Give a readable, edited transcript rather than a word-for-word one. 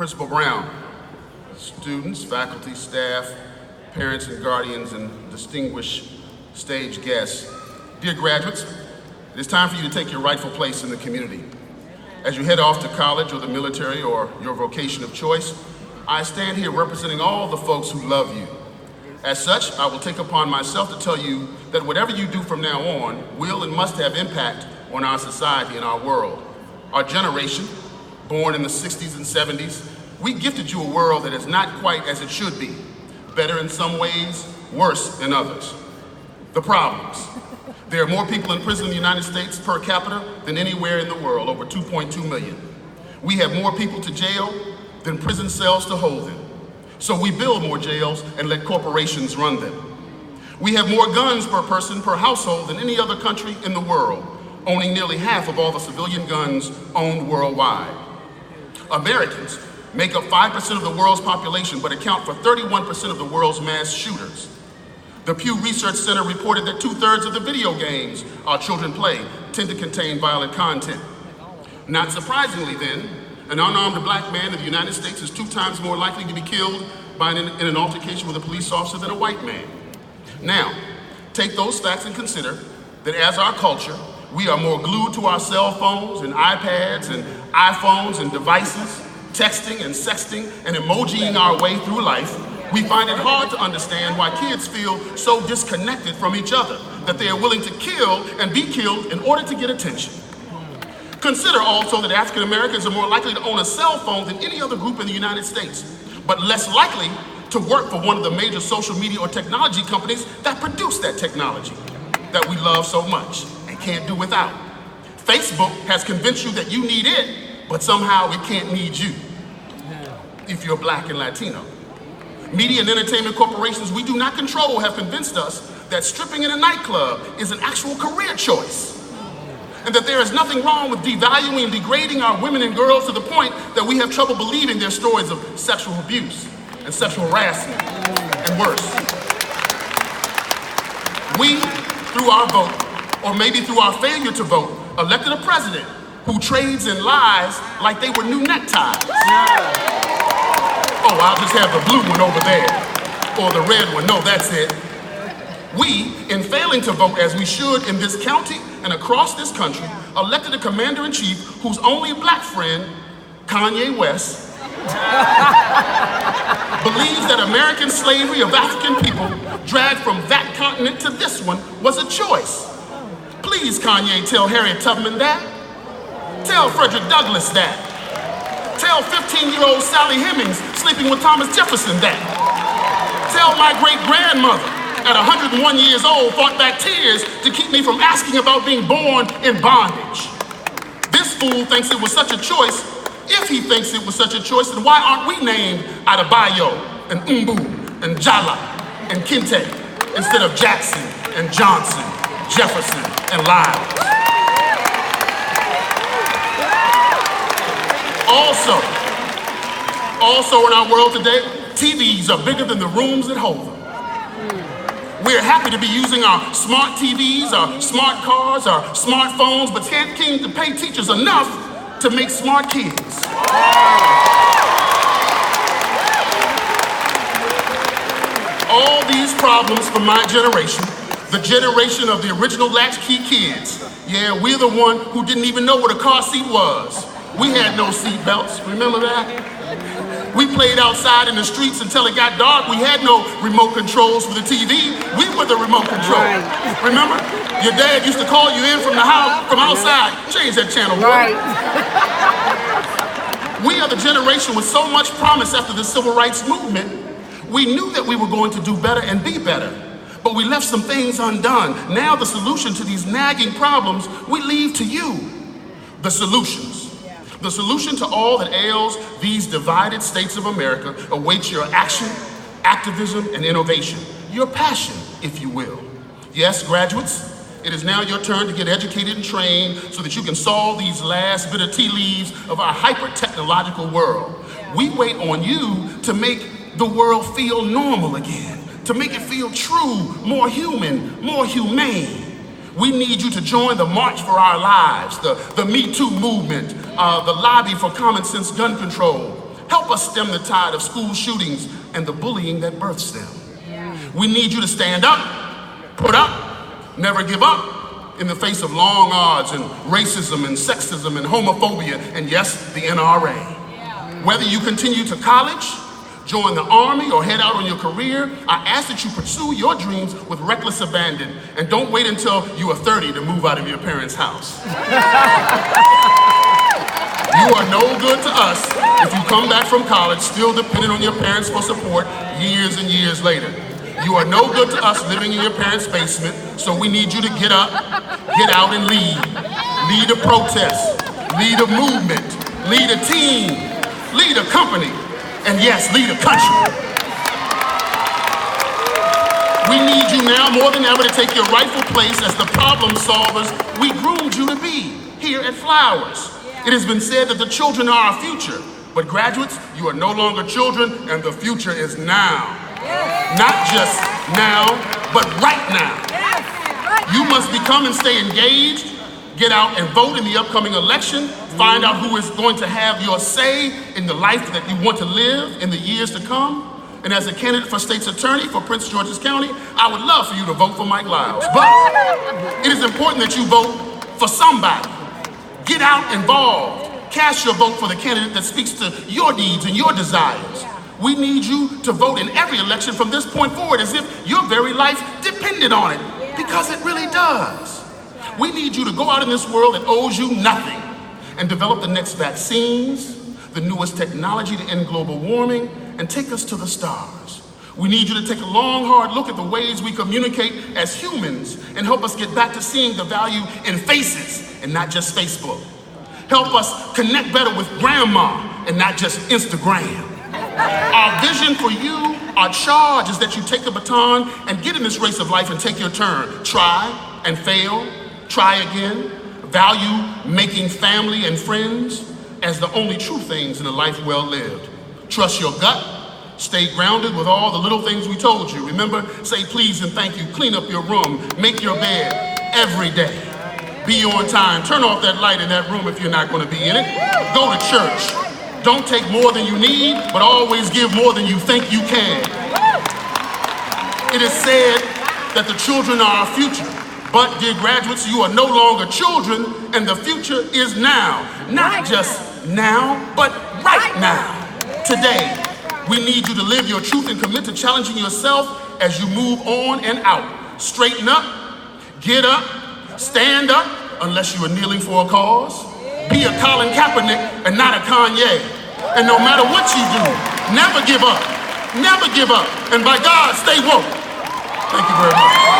Principal Brown, students, faculty, staff, parents and guardians, and distinguished stage guests. Dear graduates, it is time for you to take your rightful place in the community. As you head off to college or the military or your vocation of choice, I stand here representing all the folks who love you. As such, I will take upon myself to tell you that whatever you do from now on will and must have impact on our society and our world. Our generation, born in the 60s and 70s, we gifted you a world that is not quite as it should be. Better in some ways, worse in others. The problems. There are more people in prison in the United States per capita than anywhere in the world, over 2.2 million. We have more people to jail than prison cells to hold them. So we build more jails and let corporations run them. We have more guns per person per household than any other country in the world, owning nearly half of all the civilian guns owned worldwide. Americans make up 5% of the world's population, but account for 31% of the world's mass shooters. The Pew Research Center reported that 2/3 of the video games our children play tend to contain violent content. Not surprisingly then, an unarmed black man in the United States is 2 times more likely to be killed in an altercation with a police officer than a white man. Now, take those facts and consider that as our culture, we are more glued to our cell phones and iPads and iPhones and devices, texting and sexting and emojiing our way through life. We find it hard to understand why kids feel so disconnected from each other, that they are willing to kill and be killed in order to get attention. Consider also that African Americans are more likely to own a cell phone than any other group in the United States, but less likely to work for one of the major social media or technology companies that produce that technology that we love so much and can't do without. Facebook has convinced you that you need it, but somehow it can't need you if you're black and Latino. Media and entertainment corporations we do not control have convinced us that stripping in a nightclub is an actual career choice, and that there is nothing wrong with devaluing and degrading our women and girls to the point that we have trouble believing their stories of sexual abuse and sexual harassment and worse. We, through our vote, or maybe through our failure to vote, elected a president who trades in lies like they were new neckties. Oh, I'll just have the blue one over there, or the red one. No, that's it. We, in failing to vote as we should in this county and across this country, elected a commander-in-chief whose only black friend, Kanye West, believes that American slavery of African people dragged from that continent to this one was a choice. Please, Kanye, tell Harriet Tubman that. Tell Frederick Douglass that. Tell 15-year-old Sally Hemings sleeping with Thomas Jefferson that. Tell my great-grandmother at 101 years old fought back tears to keep me from asking about being born in bondage. This fool thinks it was such a choice. If he thinks it was such a choice, then why aren't we named Adebayo and Umbu and Jala and Kinte instead of Jackson and Johnson, Jefferson and Lyles? Also in our world today, TVs are bigger than the rooms that hold them. We're happy to be using our smart TVs, our smart cars, our smartphones, but can't seem to pay teachers enough to make smart kids. All these problems for my generation, the generation of the original latchkey kids. Yeah, we're the one who didn't even know what a car seat was. We had no seat belts, remember that? We played outside in the streets until it got dark. We had no remote controls for the TV. We were the remote control. Right. Remember? Your dad used to call you in from the house, from outside. Change that channel, boy. Right. We are the generation with so much promise after the civil rights movement. We knew that we were going to do better and be better, but we left some things undone. Now the solution to these nagging problems, we leave to you. The solutions. The solution to all that ails these divided states of America awaits your action, activism, and innovation. Your passion, if you will. Yes, graduates, it is now your turn to get educated and trained so that you can solve these last bit of tea leaves of our hyper-technological world. We wait on you to make the world feel normal again, to make it feel true, more human, more humane. We need you to join the March for Our Lives, the Me Too movement, the lobby for common sense gun control, Help us stem the tide of school shootings and the bullying that births them. We need you to stand up, put up, never give up in the face of long odds and racism and sexism and homophobia and yes, the NRA. Whether you continue to college, join the army, or head out on your career, I ask that you pursue your dreams with reckless abandon and don't wait until you are 30 to move out of your parents' house. You are no good to us if you come back from college still dependent on your parents for support years and years later. You are no good to us living in your parents' basement, so we need you to get up, get out and lead. Lead a protest, lead a movement, lead a team, lead a company, and yes, lead a country. We need you now more than ever to take your rightful place as the problem solvers we groomed you to be here at Flowers. It has been said that the children are our future, but graduates, you are no longer children and the future is now. Not just now, but right now. You must become and stay engaged, get out and vote in the upcoming election, find out who is going to have your say in the life that you want to live in the years to come. And as a candidate for state's attorney for Prince George's County, I would love for you to vote for Mike Lyles. But it is important that you vote for somebody. Get out involved. Cast your vote for the candidate that speaks to your needs and your desires. We need you to vote in every election from this point forward as if your very life depended on it, because it really does. We need you to go out in this world that owes you nothing and develop the next vaccines, the newest technology to end global warming, and take us to the stars. We need you to take a long, hard look at the ways we communicate as humans and help us get back to seeing the value in faces and not just Facebook. Help us connect better with grandma and not just Instagram. Our vision for you, our charge is that you take the baton and get in this race of life and take your turn. Try and fail, try again. Value making family and friends as the only true things in a life well lived. Trust your gut. Stay grounded with all the little things we told you. Remember, say please and thank you. Clean up your room. Make your bed every day. Be on time. Turn off that light in that room if you're not going to be in it. Go to church. Don't take more than you need, but always give more than you think you can. It is said that the children are our future. But, dear graduates, you are no longer children, and the future is now. Not just now, but right now. Today, we need you to live your truth and commit to challenging yourself as you move on and out. Straighten up, get up, stand up, unless you are kneeling for a cause. Be a Colin Kaepernick and not a Kanye. And no matter what you do, never give up. Never give up. And by God, stay woke. Thank you very much.